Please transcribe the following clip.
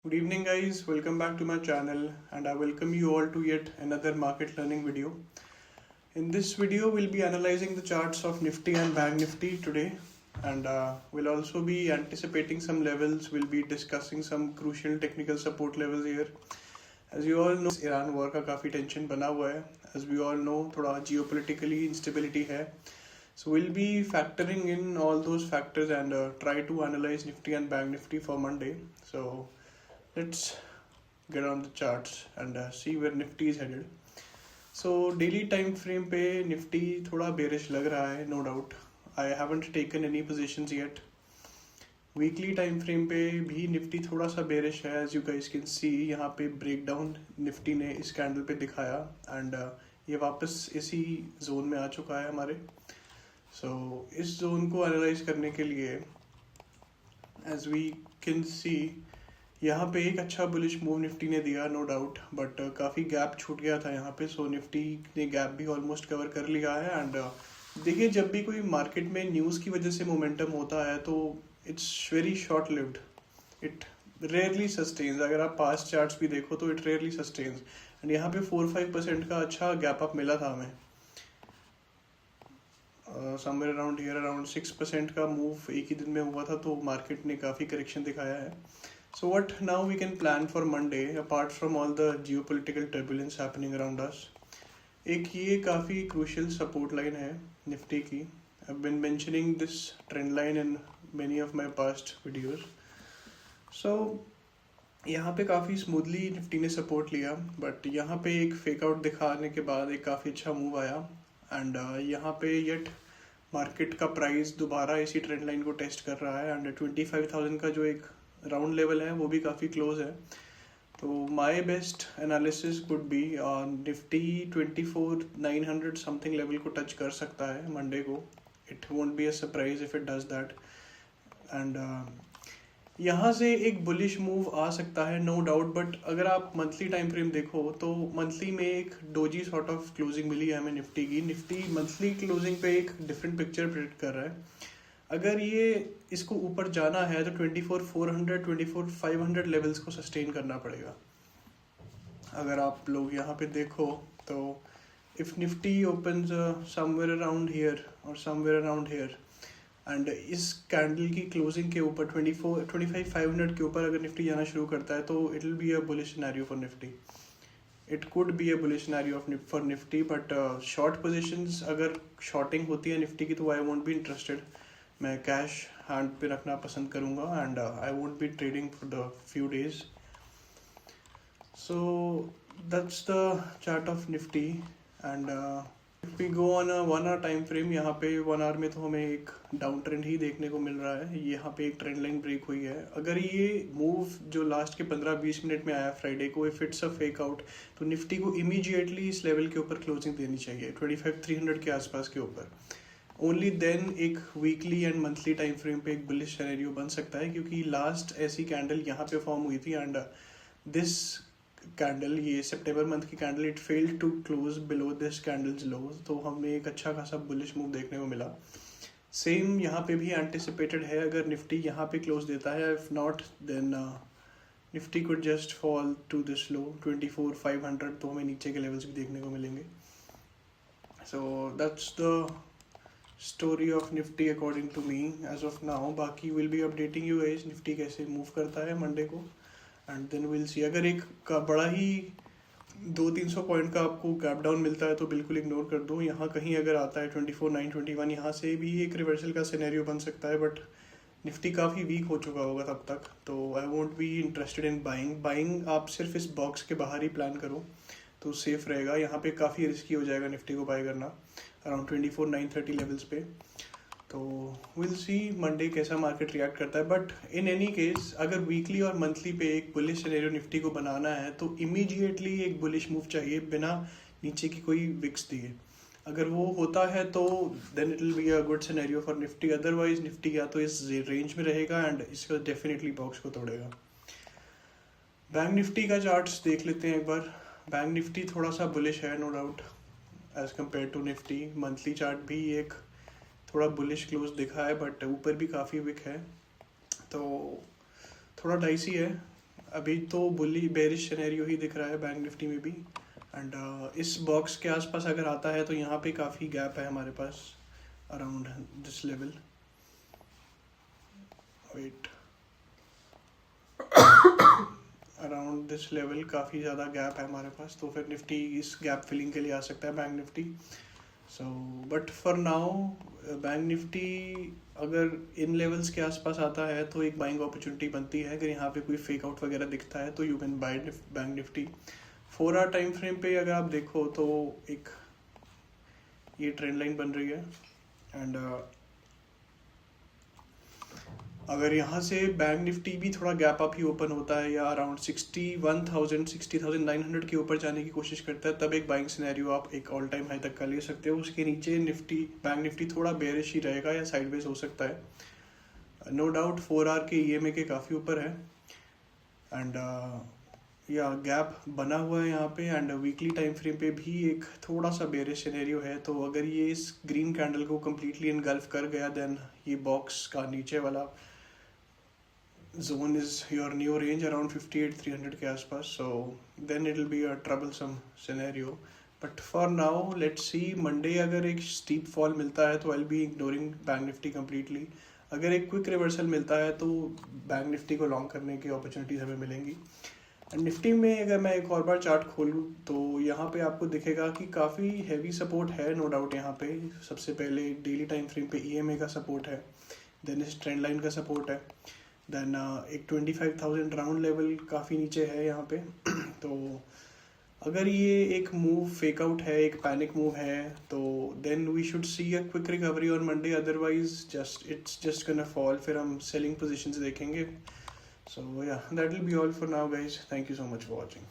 Good evening, guys. Welcome back to my channel, and I welcome you all to yet another market learning video. In this video, we'll be analyzing the charts of Nifty and Bank Nifty today, and we'll also be anticipating some levels. We'll be discussing some crucial technical support levels here. As you all know, Iran war का काफ़ी tension बना हुआ है. As we all know, थोड़ा geopolitically instability है. So we'll be factoring in all those factors and try to analyze Nifty and Bank Nifty for Monday. So let's get on the charts and see where Nifty is headed. So daily time frame पे Nifty थोड़ा bearish लग रहा है, no doubt. I haven't taken any positions yet. Weekly time frame पे भी Nifty थोड़ा सा bearish है, as you guys can see. यहाँ पे breakdown Nifty ने इस candle पे दिखाया and ये वापस इसी zone में आ चुका है हमारे. So इस zone को analyze करने के लिए as we can see यहाँ पे एक अच्छा बुलिश मूव निफ्टी ने दिया, नो डाउट, बट काफ़ी गैप छूट गया था यहाँ पे. सो निफ्टी ने गैप भी ऑलमोस्ट कवर कर लिया है. एंड देखिए, जब भी कोई मार्केट में न्यूज़ की वजह से मोमेंटम होता है तो it's very short lived. It rarely sustains. अगर आप पास्ट चार्ट्स भी देखो तो इट रेयरली सस्टेन्स. एंड यहाँ पे 4-5% का अच्छा गैप अप मिला था हमें. समवेयर अराउंड हियर अराउंड 6% का मूव एक ही दिन में हुआ था, तो मार्केट ने काफ़ी करेक्शन दिखाया है. So what now we can plan for Monday apart from all the geopolitical turbulence happening around us? एक ये काफ़ी crucial support line है निफ्टी की. I've been mentioning this trend line in many of my past videos. So यहाँ पे काफ़ी smoothly Nifty ने support लिया, बट यहाँ पे एक फेक आउट दिखाने के बाद एक काफ़ी अच्छा मूव आया. एंड यहाँ पे येट मार्केट का प्राइस दोबारा इसी ट्रेंड लाइन को टेस्ट कर रहा है. एंड 25,000 का जो एक राउंड लेवल है वो भी काफ़ी क्लोज है. तो my best analysis could be Nifty 24,900 something level को टच कर सकता है मंडे को. It won't be a surprise if it does that. And यहाँ से एक बुलिश मूव आ सकता है, नो डाउट. बट अगर आप मंथली टाइम फ्रेम देखो तो मंथली में एक डोजी सॉर्ट ऑफ क्लोजिंग मिली है हमें निफ्टी की. निफ्टी मंथली क्लोजिंग पे एक डिफरेंट पिक्चर प्रेडिक्ट कर रहा है. अगर ये इसको ऊपर जाना है तो 24,400 24,500 लेवल्स को सस्टेन करना पड़ेगा. अगर आप लोग यहाँ पे देखो तो if Nifty opens somewhere around here और समवेयर अराउंड हियर एंड इस कैंडल की क्लोजिंग के ऊपर 25,500 के ऊपर अगर निफ्टी जाना शुरू करता है तो it will be a bullish scenario for Nifty. It could be a bullish scenario for Nifty. But short positions अगर शॉर्टिंग होती है निफ्टी की तो आई वोंट बी इंटरेस्टेड. मैं कैश हैंड पे रखना पसंद करूँगा and I won't be trading for the few days. So that's the chart of Nifty. And if we go on a 1 hour time frame, यहाँ पे 1 our में तो हमें एक डाउन ट्रेंड ही देखने को मिल रहा है. यहाँ पे एक ट्रेंड लाइन ब्रेक हुई है. अगर ये मूव जो लास्ट के 15-20 मिनट में आया फ्राइडे को, if it's a fake out, तो निफ्टी को इमीडिएटली इस लेवल के ऊपर क्लोजिंग देनी चाहिए 25,300 के आसपास के ऊपर. ओनली देन एक weekly and monthly time frame पे एक बुलिश सिनेरियो बन सकता है, क्योंकि लास्ट ऐसी कैंडल यहाँ पे फॉर्म हुई थी. एंड दिस कैंडल, ये सितंबर मंथ की candle, it failed to close below this candles low. तो हमें एक अच्छा खासा बुलिश मूव देखने को मिला. सेम यहाँ पे भी एंटिसिपेटेड है. अगर निफ्टी यहाँ पे क्लोज देता है, if not then Nifty could just fall to this low 24,500. तो हमें नीचे के लेवल्स भी देखने को मिलेंगे. So that's the story of Nifty according to me as of now. बाकी will be updating you guys Nifty कैसे मूव करता है मंडे को. And then will see. अगर एक का बड़ा ही 200-300 पॉइंट का आपको गैप डाउन मिलता है तो बिल्कुल इग्नोर कर दो. यहाँ कहीं अगर आता है 24,921, यहाँ से भी एक रिवर्सल का सिनेरियो बन सकता है. बट निफ्टी काफ़ी वीक हो चुका होगा तब तक, तो I won't be interested in buying. आप सिर्फ इस बॉक्स के बाहर ही प्लान करो तो सेफ रहेगा. यहाँ पे काफ़ी रिस्की हो जाएगा निफ्टी को बाय करना अराउंड 24,930 लेवल्स पे. तो विल सी मंडे कैसा मार्केट रिएक्ट करता है. बट इन एनी केस अगर वीकली और मंथली पे एक बुलिश सिनेरियो निफ्टी को बनाना है तो इमीडिएटली एक बुलिश मूव चाहिए बिना नीचे की कोई विक्स दिए. अगर वो होता है तो then it will be a good scenario for Nifty. Otherwise Nifty या तो इस रेंज में रहेगा एंड इसका डेफिनेटली बॉक्स को तोड़ेगा. बैंक निफ्टी का चार्ट्स देख लेते हैं एक बार. बैंक निफ्टी थोड़ा सा बुलिश है, no doubt, as compare to Nifty. Monthly chart भी एक थोड़ा बुलिश क्लोज दिखा है, बट ऊपर भी काफ़ी विक है, तो थोड़ा डाइसी है. अभी तो बुली बेरिश सिनेरियो ही दिख रहा है बैंक निफ्टी में भी। एंड इस बॉक्स के आसपास अगर आता है तो यहाँ पे काफ़ी गैप है हमारे पास around this level. Wait, around this level काफ़ी ज़्यादा गैप है हमारे पास, तो फिर निफ्टी इस गैप फिलिंग के लिए आ सकता है, bank Nifty. So but for now bank Nifty अगर इन लेवल्स के आसपास आता है तो एक बाइंग अपॉर्चुनिटी बनती है। अगर यहाँ पे कोई फेक आउट वगैरह दिखता है तो you can buy bank Nifty. 4 hour time frame पे अगर आप देखो तो एक ये ट्रेंड लाइन बन रही है। एंड अगर यहाँ से बैंक निफ्टी भी थोड़ा गैप अप ही ओपन होता है या अराउंड 60,900 के ऊपर जाने की कोशिश करता है, तब एक बाइंग सिनेरियो आप एक ऑल टाइम हाई तक का ले सकते हो। उसके नीचे बैंक निफ्टी थोड़ा बेरिश ही रहेगा या साइडवेज हो सकता है। नो डाउट 4 आवर के EMA के काफ़ी ऊपर है। एंड या गैप बना हुआ है यहाँ पे। एंड वीकली टाइम फ्रेम पे भी एक थोड़ा सा बेरिश सिनेरियो है। तो अगर ये इस ग्रीन कैंडल को कम्प्लीटली इनगल्फ कर गया, देन ये बॉक्स का नीचे वाला zone is your new range around 58,300 के आसपास। so then it will be a troublesome scenario, but for now let's see Monday अगर एक steep fall मिलता है तो I'll be ignoring bank Nifty completely। अगर एक क्विक रिवर्सल मिलता है तो बैंक निफ्टी को लॉन्ग करने की अपॉर्चुनिटीज हमें मिलेंगी। एंड निफ्टी में अगर मैं एक और बार चार्ट खोलूँ तो यहाँ पे आपको दिखेगा कि काफ़ी हैवी सपोर्ट है, नो डाउट। यहाँ पे सबसे पहले डेली टाइम फ्रेम पे EMA का सपोर्ट है, देन इस ट्रेंड लाइन का सपोर्ट है, देन एक 25,000 राउंड लेवल काफ़ी नीचे है यहाँ पे। तो अगर ये एक मूव फेक आउट है, एक पैनिक मूव है, तो then we should see a quick recovery on Monday. Otherwise it's just gonna fall, फिर हम सेलिंग पोजीशंस देखेंगे। सो या that will be all for now guys, thank you so much for watching.